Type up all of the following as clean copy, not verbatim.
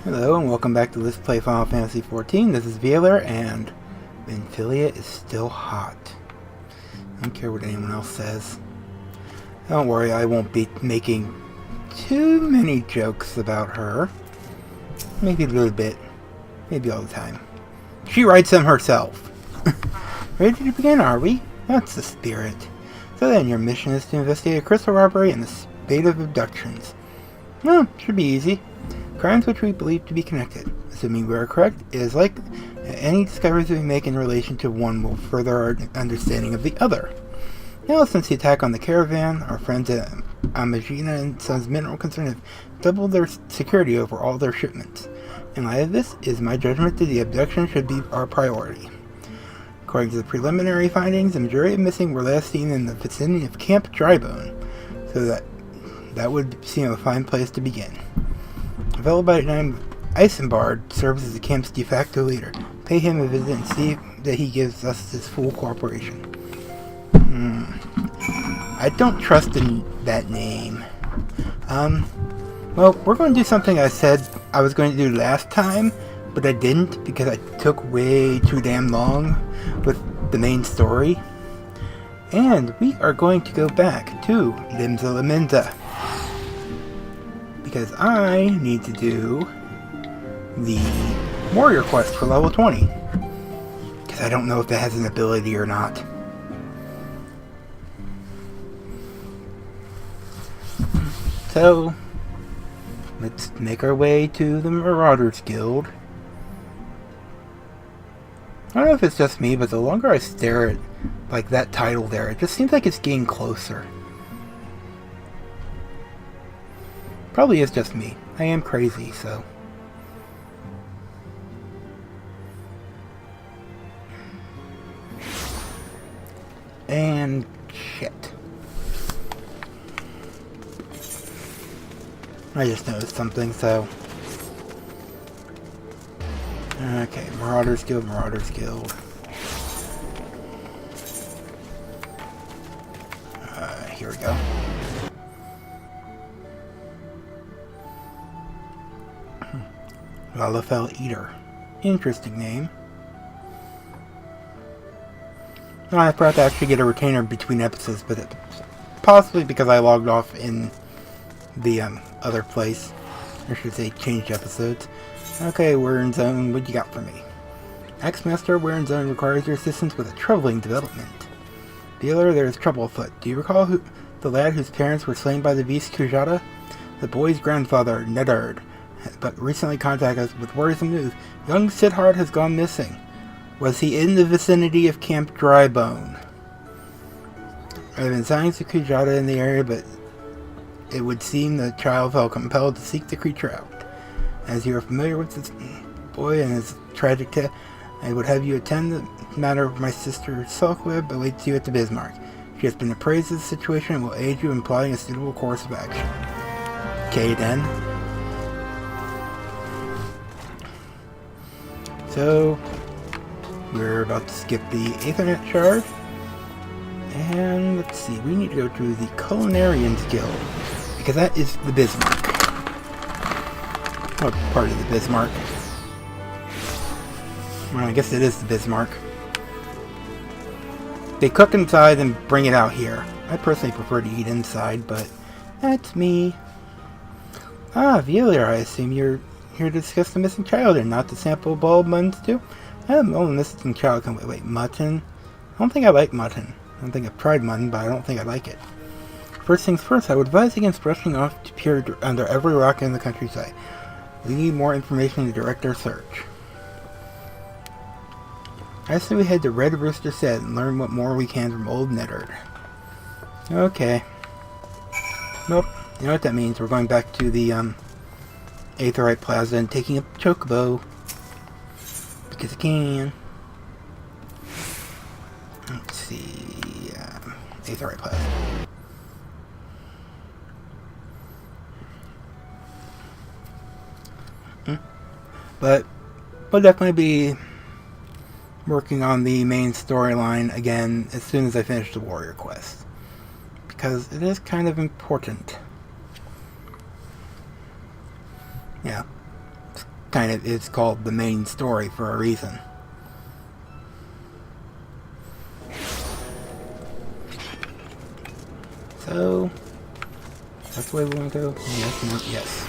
Hello and welcome back to Let's Play Final Fantasy XIV. This is Veiler and Benfilia is still hot. I don't care what anyone else says. Don't worry, I won't be making too many jokes about her. Maybe a little bit. Maybe all the time. She writes them herself. Ready to begin, are we? That's the spirit. So then, your mission is to investigate a crystal robbery and the spate of abductions. No, should be easy. Crimes which we believe to be connected. Assuming we are correct, it is like any discoveries we make in relation to one will further our understanding of the other. Now, since the attack on the caravan, our friends at Amagina and Sons Mineral Concern have doubled their security over all their shipments. In light of this, it is my judgment that the abduction should be our priority. According to the preliminary findings, the majority of missing were last seen in the vicinity of Camp Drybone, so that would seem a fine place to begin. A fellow by the name of Eisenbard serves as the camp's de facto leader. Pay him a visit and see that he gives us his full cooperation. I don't trust in that name. Well, we're going to do something I said I was going to do last time, but I didn't because I took way too damn long with the main story. And we are going to go back to Limsa Laminza, because I need to do the warrior quest for level 20. Because I don't know if that has an ability or not. So, let's make our way to the Marauders Guild. I don't know if it's just me, but the longer I stare at like that title there, it just seems like it's getting closer. Probably is just me. I am crazy, so. And shit. I just noticed something, so. Okay, Marauders Guild, Marauders Guild. Here we go. Lalafell Eater. Interesting name. No, I forgot to actually get a retainer between episodes, but it's possibly because I logged off in the other place. I should say changed episodes. Okay, we're in zone. What you got for me? Ex-Master, we're in zone requires your assistance with a troubling development. Dealer, there is trouble afoot. Do you recall the lad whose parents were slain by the beast Kujata? The boy's grandfather, Nedard, but recently contacted us with worrisome news. Young Sidhard has gone missing. Was he in the vicinity of Camp Drybone? There have been signs of Kujata in the area, but it would seem the child felt compelled to seek the creature out. As you are familiar with this boy and his tragic death, I would have you attend the matter of my sister Sulkweb awaits you at the Bismarck. She has been appraised of the situation and will aid you in plotting a suitable course of action. Okay then. So, we're about to skip the Aethernet shard. And let's see, we need to go to the Culinarians Guild, because that is the Bismarck. Oh, part of the Bismarck. Well, I guess it is the Bismarck. They cook inside and bring it out here. I personally prefer to eat inside, but that's me. Ah, Veiler, I assume you're here to discuss the missing child and not to sample bulb muttons too? Oh, the missing child can wait, mutton? I don't think I like mutton. I don't think I've tried mutton, but I don't think I like it. First things first, I would advise against brushing off to peer under every rock in the countryside. We need more information to direct our search. I say we head to Red Rooster Set and learn what more we can from old Nedard. Okay. Nope. You know what that means? We're going back to the Aetherite Plaza and taking a chocobo. Because I can. Let's see. Aetherite Plaza. But we'll definitely be working on the main storyline again as soon as I finish the warrior quest, because it is kind of important. Yeah, kind of is called the main story for a reason. So, that's the way we want to go? Yes, no, yes.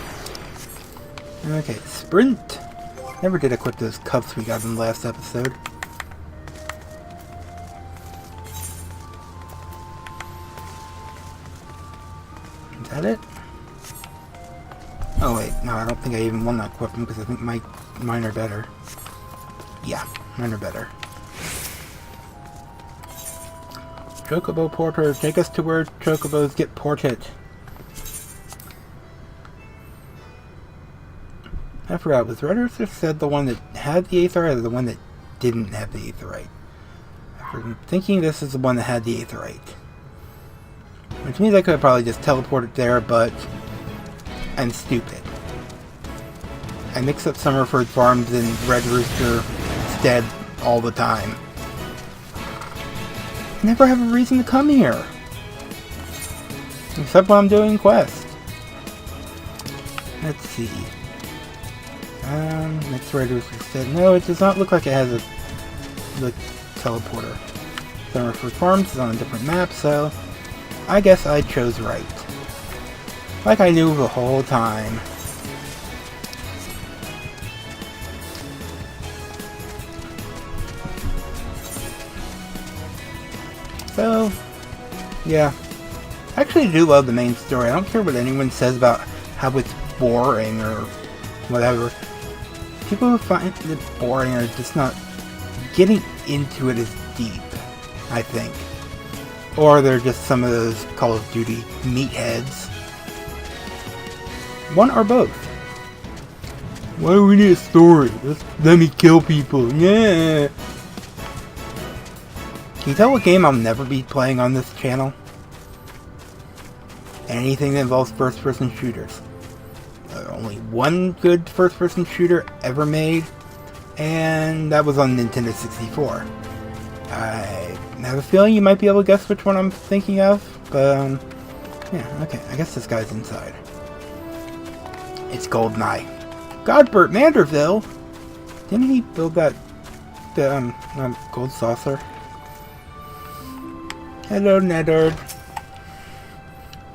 Okay, sprint! Never did equip those cups we got in the last episode. Is that it? Oh wait, no, I don't think I even want to equip them because I think mine are better. Yeah, mine are better. Chocobo Porter, take us to where chocobos get ported. I forgot, was Red Earth said the one that had the Aetherite or the one that didn't have the Aetherite? I'm thinking this is the one that had the Aetherite. Which means I could have probably just teleported there, but I'm stupid. I mix up Summerford Farms and Red Rooster instead all the time. I never have a reason to come here. Except when I'm doing quests. Let's see. Next Red Rooster said, no, it does not look like it has the teleporter. Summerford Farms is on a different map, so I guess I chose right. Like I knew the whole time. So, yeah. I actually do love the main story. I don't care what anyone says about how it's boring or whatever. People who find it boring are just not getting into it as deep, I think. Or they're just some of those Call of Duty meatheads. One or both. Why do we need a story? Let me kill people. Yeah. Can you tell what game I'll never be playing on this channel? Anything that involves first-person shooters. Only one good first-person shooter ever made, and that was on Nintendo 64. I have a feeling you might be able to guess which one I'm thinking of, but yeah, okay, I guess this guy's inside. It's GoldenEye. Godbert Manderville! Didn't he build that gold saucer? Hello, Nedard.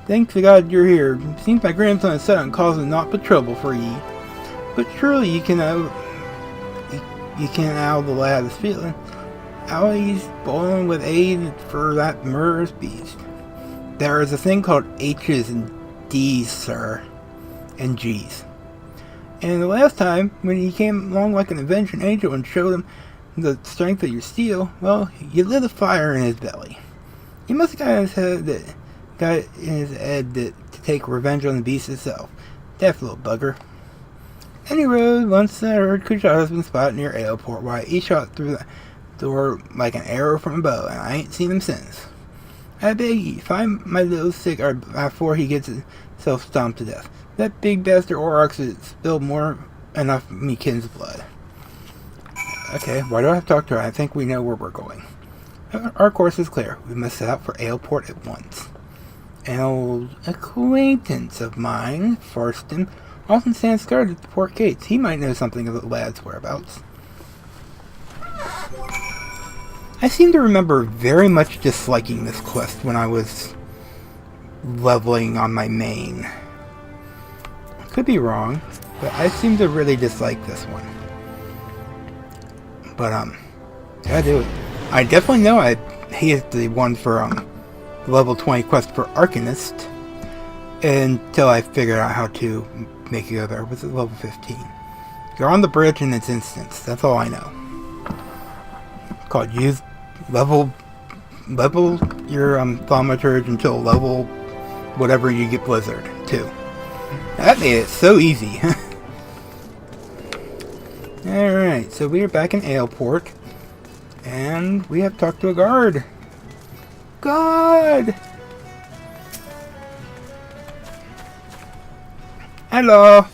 Thanks to God you're here. Seems my grandson is set on causing naught but trouble for ye. But surely you can out the lad's feeling. How he's boiling with aid for that murderous beast. There is a thing called H's and D's, sir. And G's. And the last time, when he came along like an avenging angel and showed him the strength of your steel, well, you lit a fire in his belly. He must have got in his head to take revenge on the beast itself. Deaf little bugger. Anyway, once I heard Kushada's been spotted near airport, why he shot through the door like an arrow from a bow, and I ain't seen him since. I beg ye, find my little sick before he gets himself stomped to death. That big bastard Aurochs has spilled more enough me kin's blood. Okay, why do I have to talk to her? I think we know where we're going. Our course is clear. We must set out for Aleport at once. An old acquaintance of mine, Farston, often stands guard at the port gates. He might know something of the lad's whereabouts. I seem to remember very much disliking this quest when I was leveling on my main. Could be wrong, but I seem to really dislike this one. But, gotta do it. I definitely know he is the one for, level 20 quest for Arcanist, until I figured out how to make it go there. Was it level 15? You're on the bridge and it's instance. That's all I know. It's called use level your thaumaturge until level whatever you get Blizzard too. That made it so easy. Alright, so we are back in Aleport, and we have talked to a guard. God! Hello!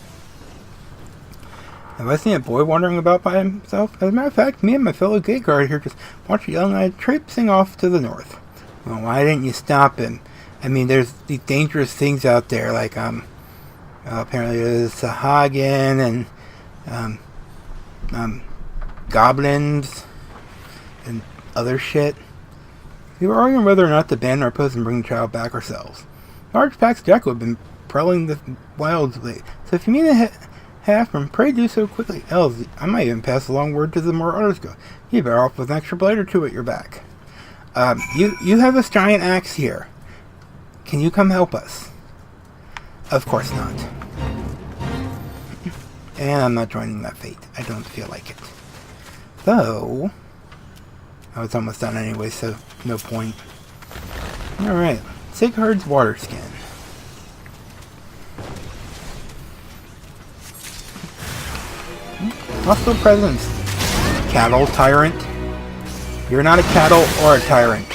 Have I seen a boy wandering about by himself? As a matter of fact, me and my fellow gate guard here just watched a young lad traipsing off to the north. Well, why didn't you stop him? I mean, there's these dangerous things out there, like, apparently there's Sahagin, and um, goblins, and other shit. We were arguing whether or not to ban our post and bring the child back ourselves. Large packs of jackal have been prowling the wilds lately, so if you mean to have them, pray do so quickly. Else, I might even pass along word to the more others go. You'd better off with an extra blade or two at your back. You have this giant axe here. Can you come help us? Of course not. And I'm not joining that fate. I don't feel like it. Though, oh, it's almost done anyway, so no point. Alright, Sighard's water skin. Hostile presence. Cattle tyrant. You're not a cattle or a tyrant.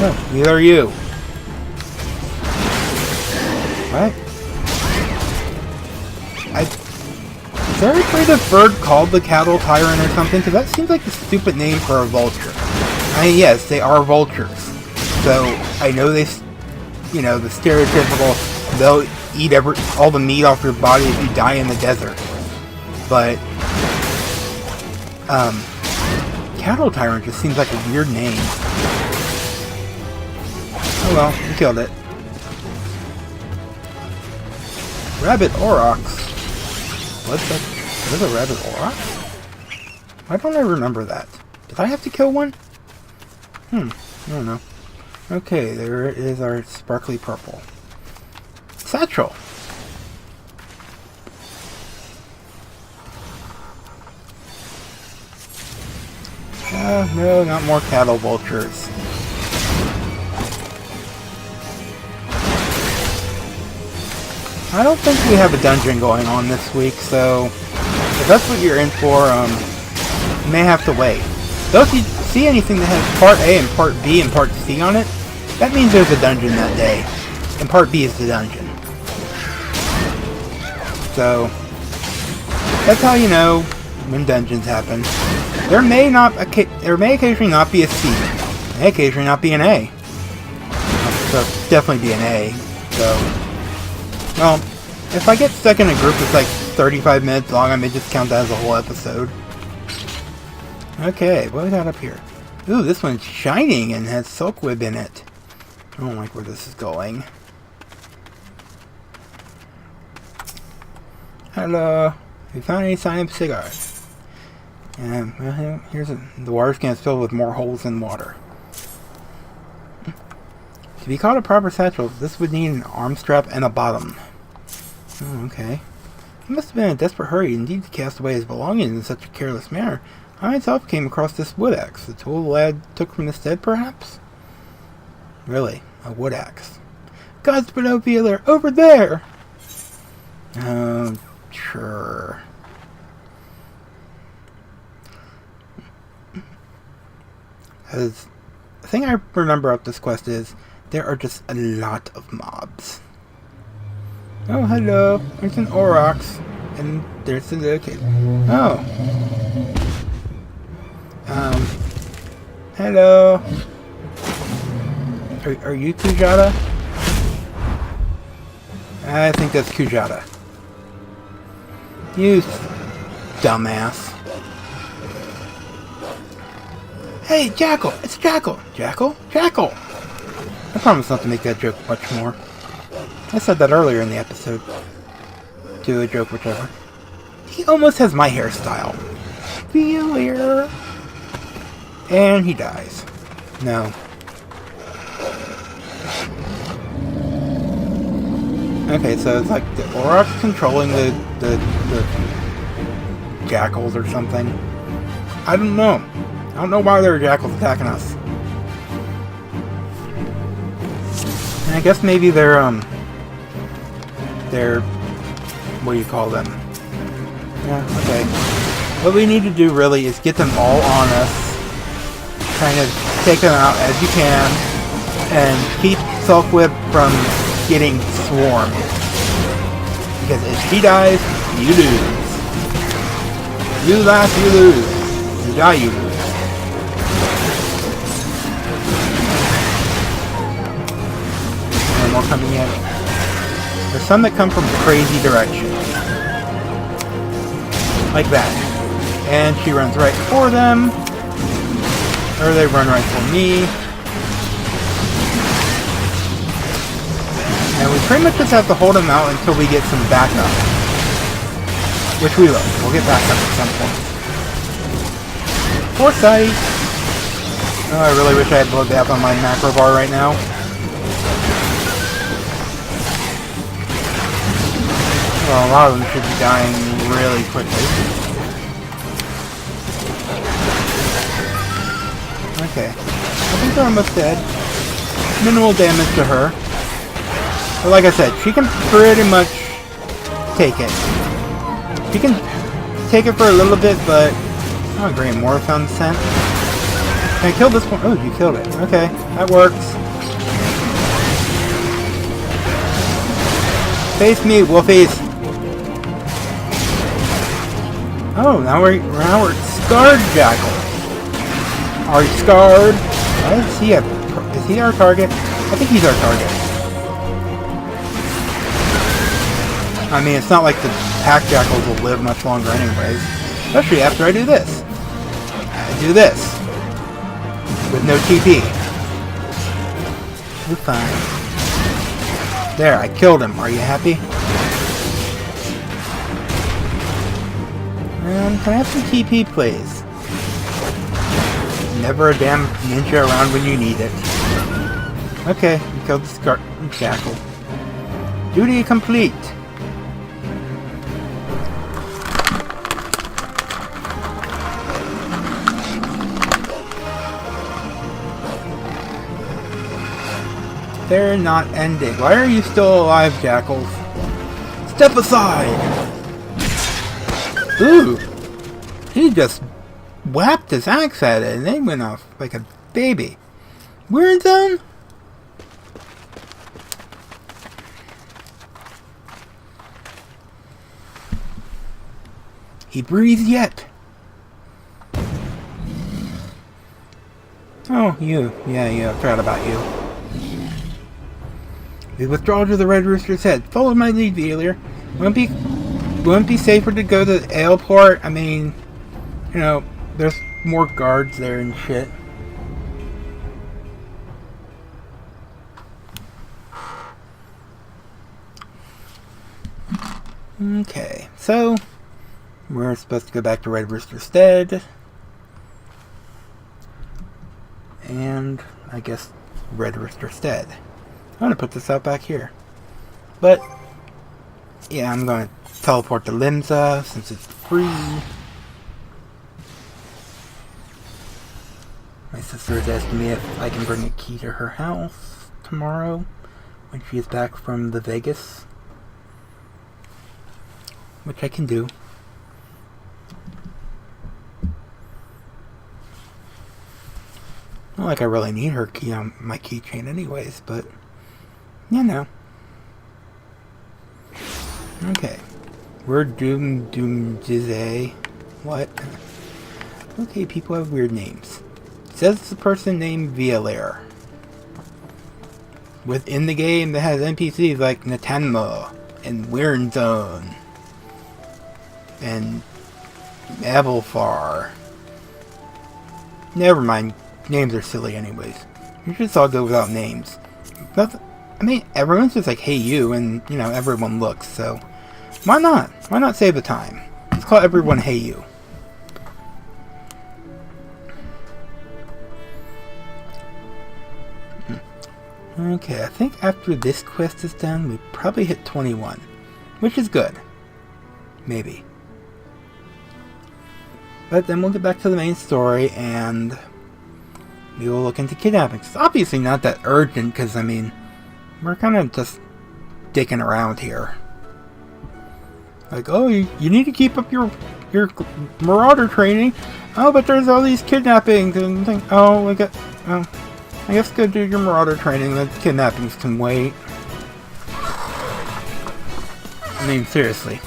No, neither are you. What? Is there a kind of bird called the cattle tyrant or something? Because that seems like a stupid name for a vulture. I mean, yes, they are vultures. So, I know they, you know, the stereotypical, they'll eat all the meat off your body if you die in the desert. But, cattle tyrant just seems like a weird name. Oh well, we killed it. Rabbit aurochs. What's that? What is a rabbit auroch? Why don't I remember that? Did I have to kill one? I don't know. Okay, there is our sparkly purple. Satchel! No, not more cattle vultures. I don't think we have a dungeon going on this week, so if that's what you're in for, you may have to wait. Though if you see anything that has Part A and Part B and Part C on it, that means there's a dungeon that day, and Part B is the dungeon. So, that's how you know when dungeons happen. There may occasionally not be a C. There may occasionally not be an A. So, definitely be an A. So, well, if I get stuck in a group that's like 35 minutes long, I may just count that as a whole episode. Okay, what we got up here? Ooh, this one's shining and has silkwib in it. I don't like where this is going. Hello. Have you found any sign of cigars? Well, here's the water skin is filled with more holes than water. To be called a proper satchel, this would need an arm strap and a bottom. Oh, okay. He must have been in a desperate hurry indeed to cast away his belongings in such a careless manner. I myself came across this wood axe. The tool the lad took from the stead, perhaps? Really? A wood axe? God's Benevolent, over there! Oh, sure. Because the thing I remember about this quest is there are just a lot of mobs. Oh, hello. There's an aurochs. And there's the little kid. Oh. Hello. Are you Kujata? I think that's Kujata. You dumbass. Hey, Jackal! It's Jackal! Jackal? Jackal! I promise not to make that joke much more. I said that earlier in the episode. Do a joke, whichever. He almost has my hairstyle. Feel here. And he dies. No. Okay, so it's like the aurochs controlling the jackals or something. I don't know. I don't know why there are jackals attacking us. And I guess maybe they're what do you call them? Yeah, okay. What we need to do really is get them all on us. Kind of take them out as you can. And keep Silkwhip from getting swarmed. Because if he dies, you lose. You laugh, you lose. You die, you lose. And more coming in. There's some that come from crazy directions. Like that. And she runs right for them. Or they run right for me. And we pretty much just have to hold them out until we get some backup. Which we will. We'll get backup at some point. Foresight! Oh, I really wish I had blood bath on my macro bar right now. Well, a lot of them should be dying really quickly. Okay. I think they're almost dead. Minimal damage to her. But like I said, she can pretty much take it. She can take it for a little bit, but... Oh, great. More found scent. Can I kill this one? Oh, you killed it. Okay, that works. Face me, wolfies! Oh, now we're scarred jackals. Are you scarred? Is he our target? I think he's our target. I mean, it's not like the pack jackals will live much longer anyways. Especially after I do this. I do this. With no TP. We're fine. There, I killed him. Are you happy? Can I have some TP, please? Never a damn ninja around when you need it. Okay, we killed the jackal. Duty complete. They're not ending. Why are you still alive, jackals? Step aside! Ooh! He just whapped his axe at it and they went off like a baby. We're done? He breathes yet. Oh, you. Yeah, I forgot about you. We withdraw to the Red Rooster's head. Follow my lead, Vealier. Wouldn't be safer to go to the airport? I mean, you know, there's more guards there and shit. Okay, so we're supposed to go back to Red Rooster's Stead. And I guess Red Rooster's Stead. I'm going to put this out back here. But, yeah, I'm going to teleport to Limsa since it's free. My sister's asking me if I can bring a key to her house tomorrow when she is back from the Vegas. Which I can do. Not like I really need her key on my keychain anyways, but... you know. Okay. We're Doomjizay. What? Okay, people have weird names. It says it's a person named Vealier. Within the game that has NPCs like Natanmo and Weirdzone and Abelfar. Never mind. Names are silly anyways. You should just all go without names. Nothing. I mean, everyone's just like, hey you, and, you know, everyone looks, so... why not? Why not save the time? Let's call everyone hey you. Okay, I think after this quest is done, we probably hit 21. Which is good. Maybe. But then we'll get back to the main story, and... we will look into kidnappings. It's obviously not that urgent, because, I mean... we're kind of just dicking around here. Like, oh, you need to keep up your marauder training. Oh, but there's all these kidnappings and things. Oh, I guess go do your marauder training. The kidnappings can wait. I mean, seriously.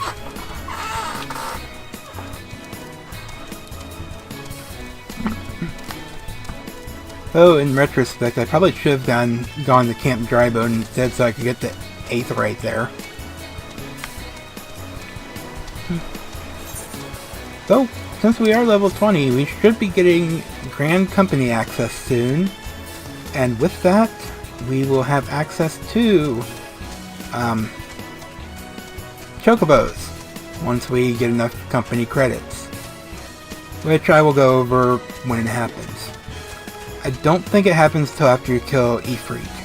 Oh, in retrospect, I probably should have gone to Camp Drybone instead so I could get the 8th right there. So, since we are level 20, we should be getting Grand Company access soon. And with that, we will have access to Chocobos once we get enough company credits. Which I will go over when it happens. I don't think it happens till after you kill Ifrit.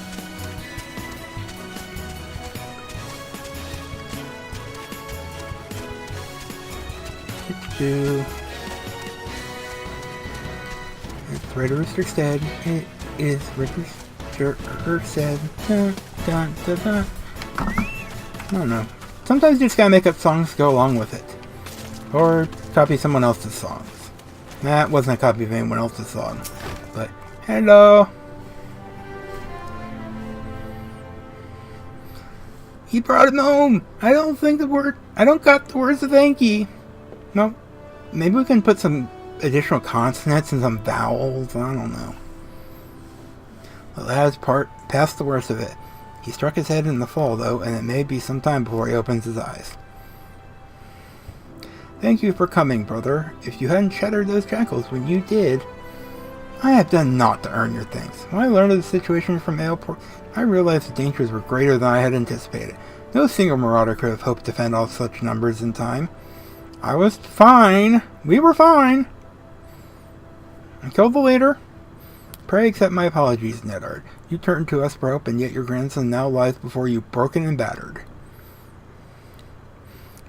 It's Red Rooster said. It is Red Rooster said. Dun, dun, dun, dun. I don't know. Sometimes you just gotta make up songs to go along with it. Or copy someone else's songs. That wasn't a copy of anyone else's song. But, hello! He brought him home! I don't got the words to thank ye. No. Maybe we can put some additional consonants and some vowels. I don't know. The lad's past the worst of it. He struck his head in the fall, though, and it may be some time before he opens his eyes. Thank you for coming, brother. If you hadn't shattered those shackles when you did, I have done naught to earn your thanks. When I learned of the situation from Ailport, I realized the dangers were greater than I had anticipated. No single marauder could have hoped to fend off such numbers in time. I was fine. We were fine. I killed the leader. Pray accept my apologies, Nedard. You turned to us for help, and yet your grandson now lies before you broken and battered.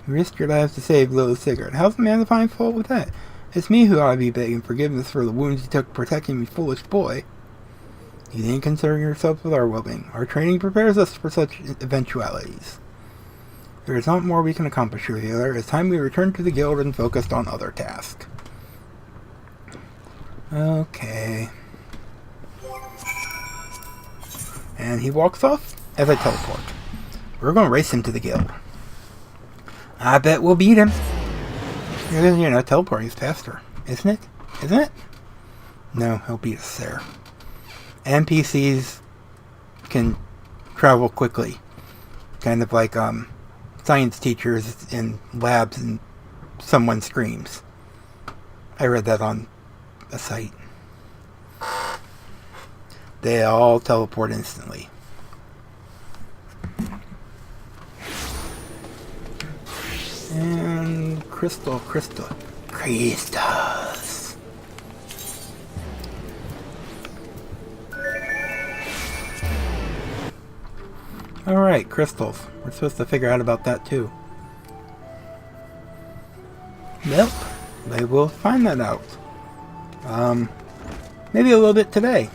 You risked your lives to save little Sigurd. How's the man to find fault with that? It's me who ought to be begging forgiveness for the wounds you took protecting me, foolish boy. You didn't concern yourself with our well-being. Our training prepares us for such eventualities. There is not more we can accomplish here, healer. It's time we return to the guild and focused on other tasks. Okay. And he walks off as I teleport. We're going to race him to the guild. I bet we'll beat him. You know, teleporting is faster, isn't it? Isn't it? No, he'll beat us there. NPCs can travel quickly. Kind of like, science teachers in labs and someone screams. I read that on a site. They all teleport instantly. And crystals. Alright, crystals. We're supposed to figure out about that too. Nope. They will find that out. Maybe a little bit today.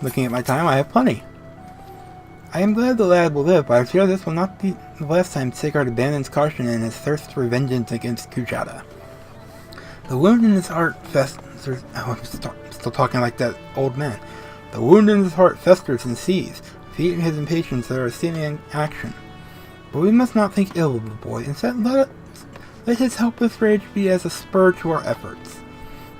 Looking at my time, I have plenty. I am glad the lad will live, but I fear this will not be the last time Sigurd abandons caution in his thirst for vengeance against Kujata. The wound in his heart festers... Oh, I'm still talking like that old man. The wound in his heart festers and seethes, feeding his impatience that are standing in action. But we must not think ill of the boy. Instead, let his helpless rage be as a spur to our efforts.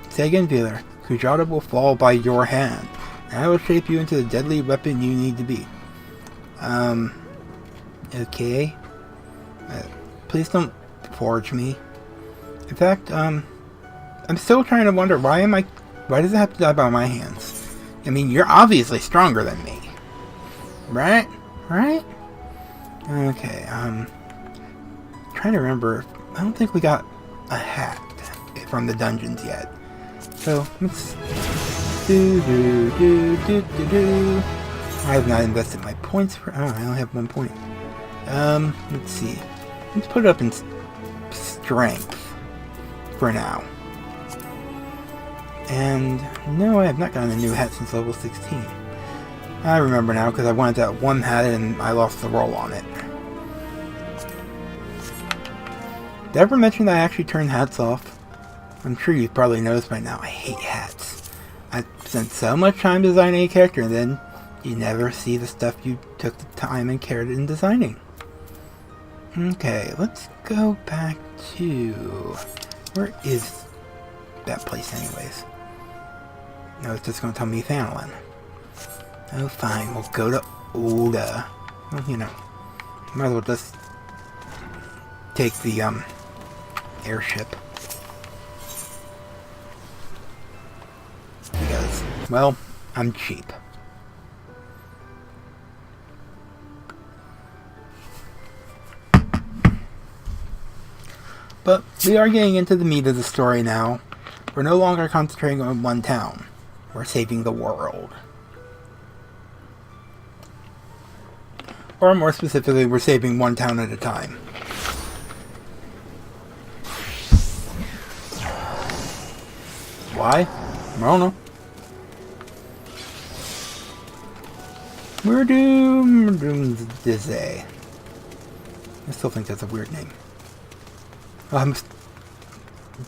Sagan Wheeler, Kujata will fall by your hand, and I will shape you into the deadly weapon you need to be. Okay. Please don't forge me. In fact, I'm still trying to wonder why does it have to die by my hands? I mean, you're obviously stronger than me. Right? Right? Okay, trying to remember. I don't think we got a hat from the dungeons yet. So, let's do. I have not invested my points for... Oh, I only have 1 point. Let's see. Let's put it up in strength for now. And no, I have not gotten a new hat since level 16. I remember now because I wanted that one hat and I lost the roll on it. Did I ever mention that I actually turned hats off? I'm sure you've probably noticed by now. I hate hats. I spent so much time designing a character and then you never see the stuff you took the time and cared in designing. Okay, let's go back to... Where is that place anyways? No, it's just going to tell me Thanalan. Oh, fine. We'll go to Oda. Well, you know. Might as well just take the, airship. Well, I'm cheap. But we are getting into the meat of the story now. We're no longer concentrating on one town. We're saving the world. Or more specifically, we're saving one town at a time. Why? I don't know. We're doomed I still think that's a weird name. I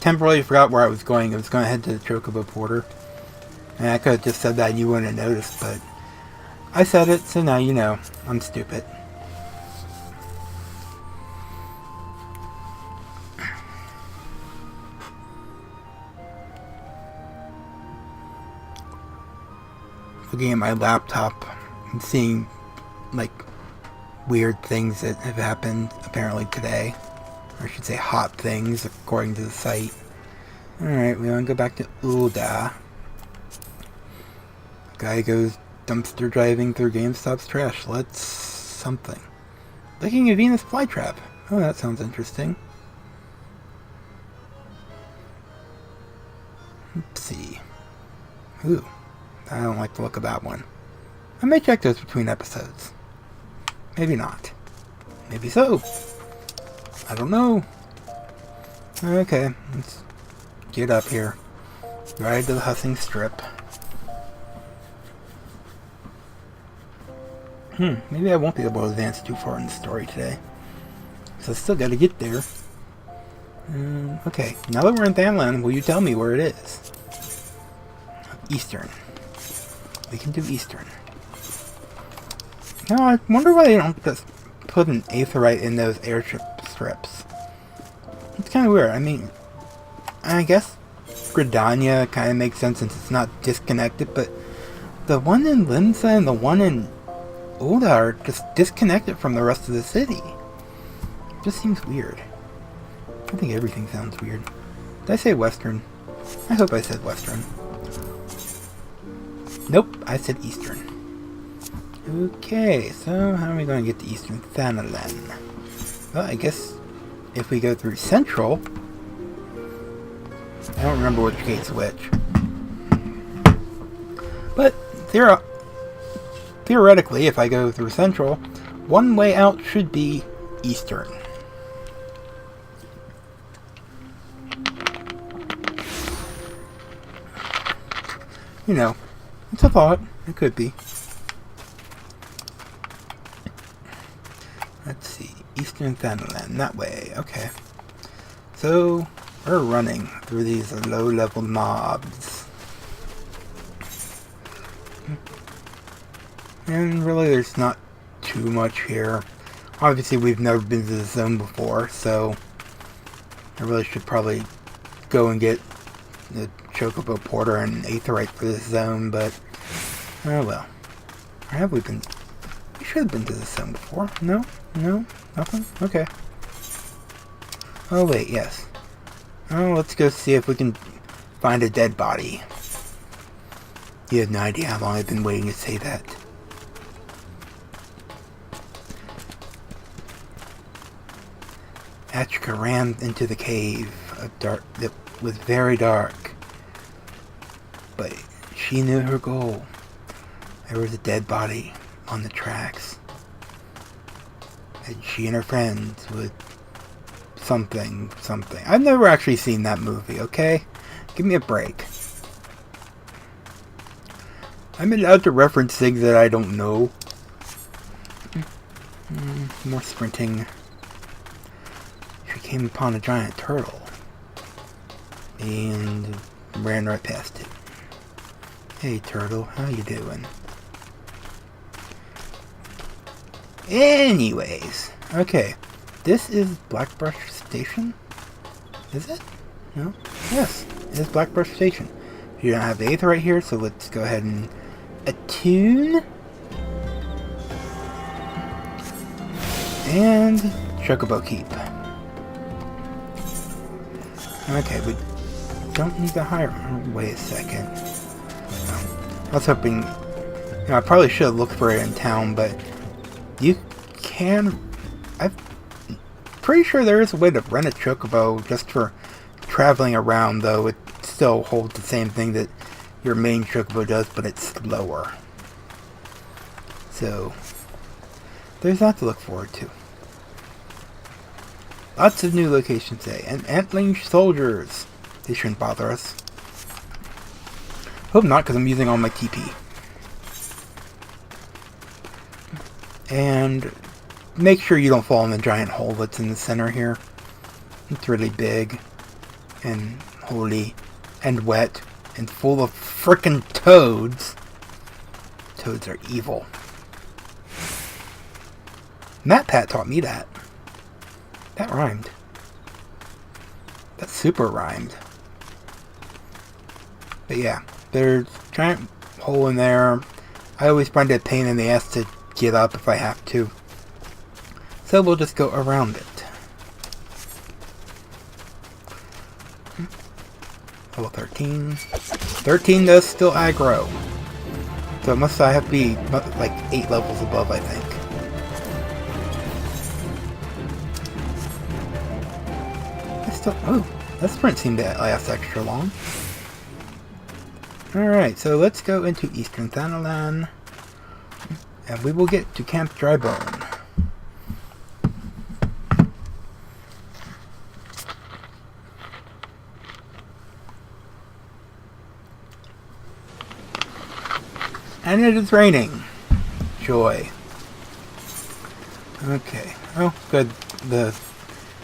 temporarily forgot where I was going. I was going to head to the Chocobo Porter. And I could have just said that and you wouldn't have noticed, but I said it, so now you know. I'm stupid. Looking at my laptop and seeing, like, weird things that have happened apparently today. Or I should say hot things, according to the site. Alright, we want to go back to Ulda. Guy goes dumpster driving through GameStop's trash. Let's something. Licking a Venus flytrap. Oh, that sounds interesting. Let's see. Ooh, I don't like the look of that one. I may check those between episodes. Maybe not. Maybe so. I don't know. Okay, let's get up here. Right to the Hussing Strip. Maybe I won't be able to advance too far in the story today. So I still gotta get there. Okay, now that we're in Thanland, will you tell me where it is? Eastern. We can do Eastern. Now, I wonder why they don't just put an aetherite in those airship strips. It's kind of weird. I mean, I guess Gridania kind of makes sense since it's not disconnected, but the one in Limsa and the one in Ulda are just disconnected from the rest of the city. It just seems weird. I think everything sounds weird. Did I say Western? I hope I said Western. Nope, I said Eastern. Okay, so how are we going to get to Eastern Thanalan? Well, I guess if we go through Central... I don't remember which gate's which. But theoretically, if I go through Central, one way out should be Eastern. You know, it's a thought. It could be. Let's see. Eastern Thanalan. That way. Okay. So, we're running through these low-level mobs. And really, there's not too much here. Obviously, we've never been to the zone before, so I really should probably go and get the Chocobo Porter and Aetherite for this zone, but oh well. Or have we been? We should have been to this zone before. No? No? Nothing? Okay. Oh wait, yes. Oh, let's go see if we can find a dead body. You have no idea how long I've been waiting to say that. Achka ran into the cave of dark that was very dark. But she knew her goal. There was a dead body on the tracks. And she and her friends would something. I've never actually seen that movie, okay? Give me a break. I'm allowed to reference things that I don't know. More sprinting. She came upon a giant turtle. And ran right past it. Hey turtle, how you doing? Anyways, okay. This is Blackbrush Station? Is it? No? Yes, it is Blackbrush Station. You don't have the Aether right here, so let's go ahead and attune. And Chocobo Keep. Okay, we don't need to hire... Wait a second. I was hoping, I probably should have looked for it in town, but you can, I'm pretty sure there is a way to rent a chocobo just for traveling around, though it still holds the same thing that your main chocobo does, but it's slower. So, there's that to look forward to. Lots of new locations today, and antling soldiers. They shouldn't bother us. Hope not, because I'm using all my TP. And make sure you don't fall in the giant hole that's in the center here. It's really big and holy and wet and full of frickin' toads. Toads are evil. MatPat taught me that. That rhymed. That super rhymed. But yeah, there's a giant hole in there. I always find it a pain in the ass to get up if I have to. So we'll just go around it. Level 13. 13 does still aggro. So must I have to be like 8 levels above, I think. Oh, that sprint seemed to last extra long. Alright, so let's go into Eastern Thanalan. And we will get to Camp Drybone. And it is raining. Joy. Okay. Oh, good. The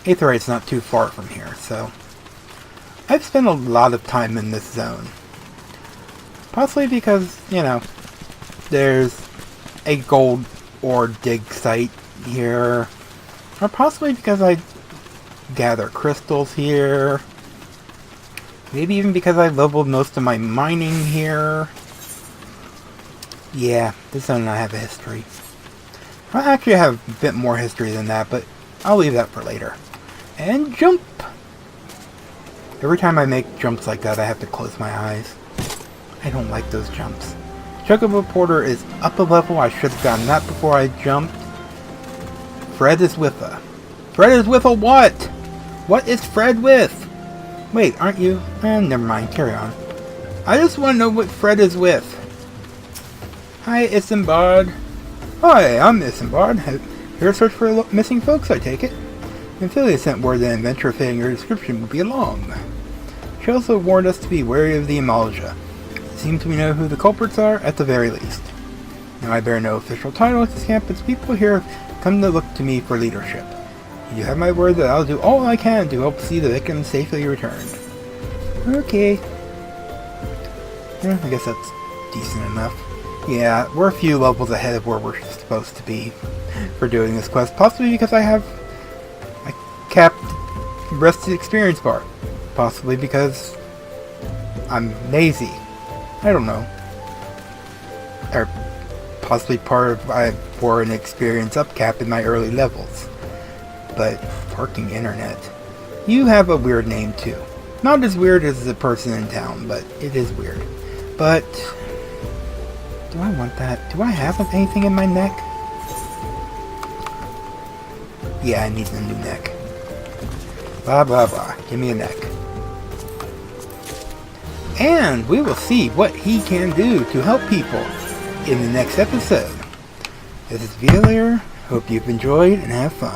Aetheryte's not too far from here, so I've spent a lot of time in this zone. Possibly because, there's a gold ore dig site here. Or possibly because I gather crystals here. Maybe even because I leveled most of my mining here. Yeah, this zone and I have a history. I actually have a bit more history than that, but I'll leave that for later. And jump! Every time I make jumps like that, I have to close my eyes. I don't like those jumps. Chocobo Porter is up a level. I should have gotten that before I jumped. Fred is with a... Fred is with a what? What is Fred with? Wait, aren't you? Never mind, carry on. I just want to know what Fred is with. Hi, Isambard. Hi, I'm Isambard. Here to search for missing folks, I take it. Ophelia sent word that an adventure fitting your description would be along. She also warned us to be wary of the Amalja. It seems we know who the culprits are, at the very least. Now I bear no official title at this camp, but people here have come to look to me for leadership. You have my word that I'll do all I can to help see the victims safely returned. Okay. I guess that's decent enough. Yeah, we're a few levels ahead of where we're supposed to be for doing this quest. Possibly because I have a capped rested experience bar. Possibly because I'm lazy. I don't know. Or possibly part of I wore an experience up cap in my early levels. But parking internet. You have a weird name too. Not as weird as the person in town, but it is weird. But do I want that? Do I have anything in my neck? Yeah, I need a new neck. Blah blah blah. Give me a neck. And we will see what he can do to help people in the next episode. This is Vealier. Hope you've enjoyed and have fun.